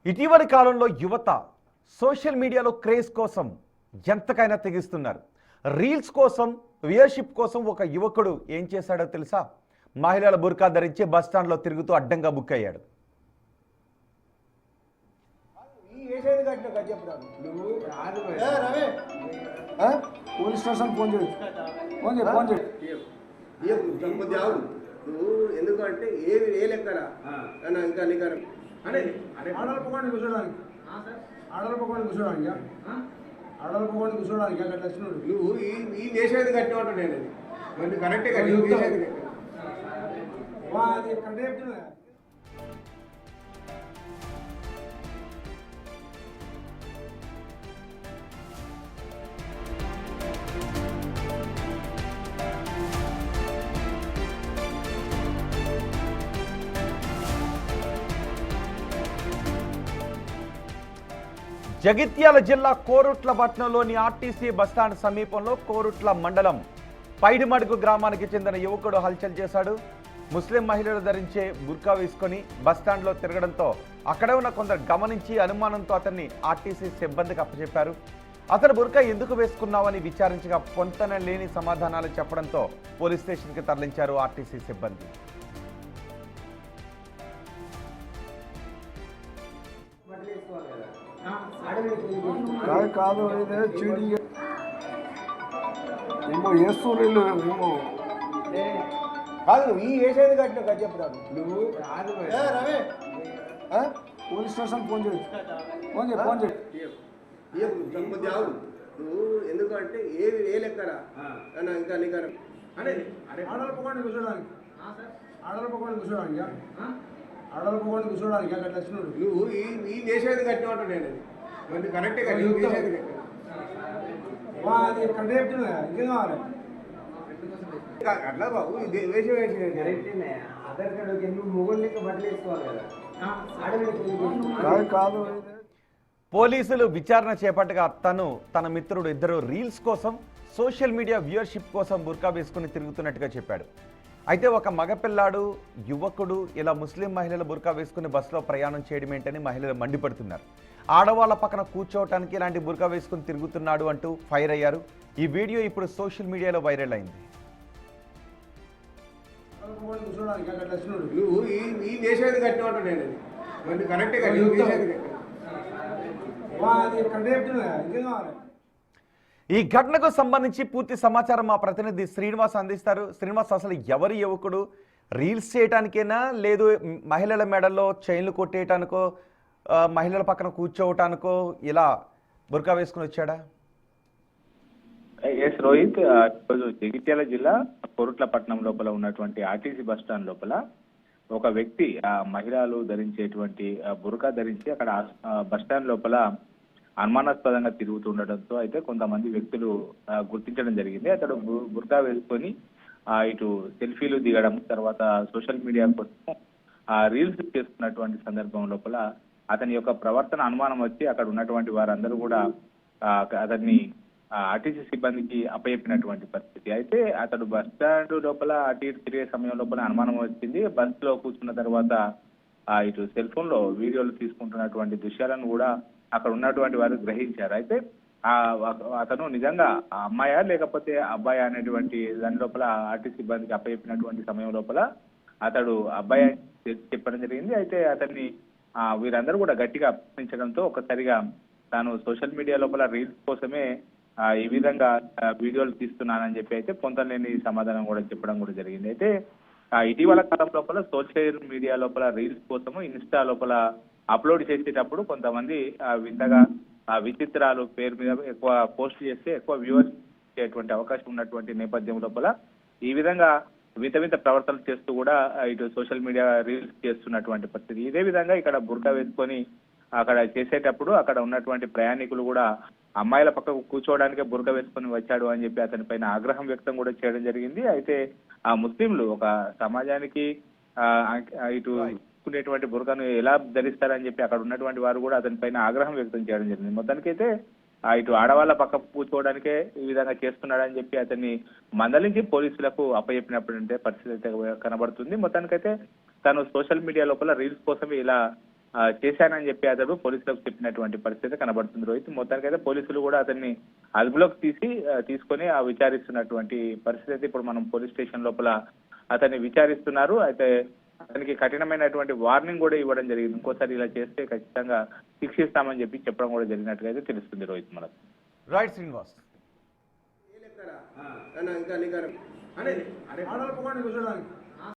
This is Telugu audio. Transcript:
ఇటీవలి కాలంలో యువత సోషల్ మీడియాలో క్రేజ్ కోసం ఎంతకైనా తెగిస్తున్నారు. రీల్స్ కోసం, వ్యూయర్షిప్ కోసం ఒక యువకుడు ఏం చేశాడో తెలుసా? మహిళల బుర్కా ధరించి బస్టాండ్లో తిరుగుతూ అడ్డంగా బుక్ అయ్యాడు. పోలీస్ స్టేషన్ ఫోన్ చేయి, ఫోన్ చేయి, ఫోన్ చేయి. నువ్వు ఎందుకంటే ఏ లెక్కరా ఇంకా నీకు ఆడల పకోండి కూర్చోడానికి, ఆడల పకోండి కూర్చోడానికి, ఆడల పకోండి కూర్చోడానికి అక్కడ వచ్చినాడు. నువ్వు ఈ వేసేది కట్టి ఉంటాడు. నేను మరి కరెక్టే కదా వేసేది అది కరెక్టే చెప్తున్నా. జగిత్యాల జిల్లా కోరుట్ల పట్టణంలోని ఆర్టీసీ బస్టాండ్ సమీపంలో కోరుట్ల మండలం పైడిమడుగు గ్రామానికి చెందిన యువకుడు హల్చల్ చేశాడు. ముస్లిం మహిళలు ధరించే బుర్కా వేసుకొని బస్టాండ్లో తిరగడంతో అక్కడే ఉన్న కొందరు గమనించి అనుమానంతో అతన్ని ఆర్టీసీ సిబ్బందికి అప్పచెప్పారు. అతను బుర్కా ఎందుకు వేసుకున్నావని విచారించగా పొంతన లేని సమాధానాలు చెప్పడంతో పోలీస్ స్టేషన్కి తరలించారు ఆర్టీసీ సిబ్బంది. కాదు ఇదే చీటింగ్ ఏమో వేస్తున్నారు ఏమో. కాదు నువ్వు ఈ వేసేది కట్టిన కదా చెప్తాను. నువ్వు పోలీస్ స్టేషన్ ఫోన్ చేయి, ఫోన్ చేయి, ఫోన్ చేయి. నువ్వు ఎందుకంటే ఏ లెక్కరా ఇంకా నీకు ఆడల పకోండి కూర్చోడానికి, ఆడల పకోండి కూర్చోడానికి, ఆడల పకోండి కూర్చోడానికి అక్కడ వచ్చినాడు. నువ్వు ఈ వేసేది కట్టి ఉంటాడు. నేను మరి కరెక్టే కదా వేసేది అది కరెక్టే చెప్తున్నా. ఇంకేం కావాలి? అట్లా బాబు వేసే ఆధార్ కార్డు నువ్వు మొగలు లెక్క బట్టలు వేసుకోవాలి కదా. కాదు పోలీసులు విచారణ చేపట్టగా తన మిత్రుడు ఇద్దరు రీల్స్ కోసం, సోషల్ మీడియా వ్యూయర్షిప్ కోసం బుర్కా వేసుకుని తిరుగుతున్నట్టుగా చెప్పాడు. అయితే ఒక మగపిల్లాడు, యువకుడు ఇలా ముస్లిం మహిళల బుర్కా వేసుకుని బస్సులో ప్రయాణం చేయడం ఏంటని మహిళలు మండిపడుతున్నారు. ఆడవాళ్ల పక్కన కూర్చోవటానికి ఇలాంటి బుర్కా వేసుకుని తిరుగుతున్నాడు అంటూ ఫైర్ అయ్యారు. ఈ వీడియో ఇప్పుడు సోషల్ మీడియాలో వైరల్ అయింది. నువ్వు ఈ వేసేది కట్టి ఉంటాడు. నేను మరి కరెక్టే కదా వేసేది అది కరెక్టే చెప్తున్నా. ఇంకేం కావాలి? ఈ ఘటనకు సంబంధించి పూర్తి సమాచారం మా ప్రతినిధి శ్రీనివాస్ అందిస్తారు. శ్రీనివాస్, అసలు ఎవరి యువకుడు రీల్స్ చేయటానికైనా, లేదు మహిళల మెడల్లో చైన్లు కొట్టేయటానికో, మహిళల పక్కన కూర్చోవటానికో ఇలా బుర్కా వేసుకుని వచ్చాడా? ఎస్ రోహిత్, ఈరోజు జగిత్యాల జిల్లా కోరుట్ల పట్టణం లోపల ఉన్నటువంటి ఆర్టీసీ బస్ స్టాండ్ లోపల ఒక వ్యక్తి మహిళలు ధరించేటువంటి బుర్కా ధరించి అక్కడ బస్ స్టాండ్ లోపల అనుమానాస్పదంగా తిరుగుతుండటంతో అయితే కొంతమంది వ్యక్తులు గుర్తించడం జరిగింది. అతడు బుర్కా వేసుకొని ఇటు సెల్ఫీలు దిగడం, తర్వాత సోషల్ మీడియా కోసం రీల్స్ చేస్తున్నటువంటి సందర్భం లోపల అతని యొక్క ప్రవర్తన అనుమానం వచ్చి అక్కడ ఉన్నటువంటి వారందరూ కూడా అతన్ని ఆర్టీసీ సిబ్బందికి అప్పచెప్పినటువంటి పరిస్థితి. అయితే అతడు బస్ స్టాండ్ లోపల అటు ఇటు తిరిగే సమయం లోపల అనుమానం వచ్చింది. బస్ లో కూర్చున్న తర్వాత ఇటు సెల్ ఫోన్ లో వీడియోలు తీసుకుంటున్నటువంటి దృశ్యాలను కూడా అక్కడ ఉన్నటువంటి వారు గ్రహించారు. అయితే అతను నిజంగా అమ్మాయా లేకపోతే అబ్బాయా అనేటువంటి దాని లోపల ఆర్టీసీ సిబ్బందికి అప్పచెప్పినటువంటి సమయం లోపల అతడు అబ్బాయి చెప్పడం జరిగింది. అయితే అతన్ని వీరందరూ కూడా గట్టిగా ప్రశ్నించడంతో ఒక్కసారిగా తాను సోషల్ మీడియా లోపల రీల్స్ కోసమే ఈ విధంగా వీడియోలు తీస్తున్నానని చెప్పి అయితే పొందలేని సమాధానం కూడా చెప్పడం కూడా జరిగింది. అయితే ఇటీవల కాలం లోపల సోషల్ మీడియా లోపల రీల్స్ కోసము ఇన్స్టా లోపల అప్లోడ్ చేసేటప్పుడు కొంతమంది వింతగా విచిత్రాలు పేరు మీద ఎక్కువ పోస్ట్ చేస్తే ఎక్కువ వ్యూవర్స్ చేసేటువంటి అవకాశం ఉన్నటువంటి నేపథ్యం లోపల ఈ విధంగా వింత ప్రవర్తనలు చేస్తూ కూడా ఇటు సోషల్ మీడియా రీల్స్ చేస్తున్నటువంటి పరిస్థితి. ఇదే విధంగా ఇక్కడ బుర్కా వేసుకొని అక్కడ చేసేటప్పుడు అక్కడ ఉన్నటువంటి ప్రయాణికులు కూడా అమ్మాయిల పక్కకు కూర్చోవడానికే బుర్కా వేసుకొని వచ్చాడు అని చెప్పి అతని పైన ఆగ్రహం వ్యక్తం కూడా చేయడం జరిగింది. అయితే ఆ ముస్లింలు ఒక సమాజానికి ఇటు కునేటువంటి బుర్కాను ఎలా ధరిస్తారని చెప్పి అక్కడ ఉన్నటువంటి వారు కూడా అతని పైన ఆగ్రహం వ్యక్తం చేయడం జరిగింది. మొత్తానికైతే ఇటు ఆడవాళ్ళ పక్క కూర్చోవడానికే ఈ విధంగా చేస్తున్నాడని చెప్పి అతన్ని మందలించి పోలీసులకు అప్పచెప్పినప్పుడు పరిస్థితి అయితే కనబడుతుంది. మొత్తానికైతే తను సోషల్ మీడియా లోపల రీల్స్ కోసమే ఇలా చేశానని చెప్పి అతడు పోలీసులకు చెప్పినటువంటి పరిస్థితి కనబడుతుంది రోహిత్. మొత్తానికైతే పోలీసులు కూడా అతన్ని అదుపులోకి తీసుకొని విచారిస్తున్నటువంటి పరిస్థితి అయితే ఇప్పుడు మనం పోలీస్ స్టేషన్ లోపల అతన్ని విచారిస్తున్నారు. అయితే అతనికి కఠినమైనటువంటి వార్నింగ్ కూడా ఇవ్వడం జరిగింది. ఇంకోసారి ఇలా చేస్తే ఖచ్చితంగా శిక్షిస్తామని చెప్పడం కూడా జరిగినట్టుగా అయితే తెలుస్తుంది రోహిత్ మనకు. రైట్ శ్రీనివాస్. ఇంకా నీకు ఆడలు పోకండి కూర్చోడానికి.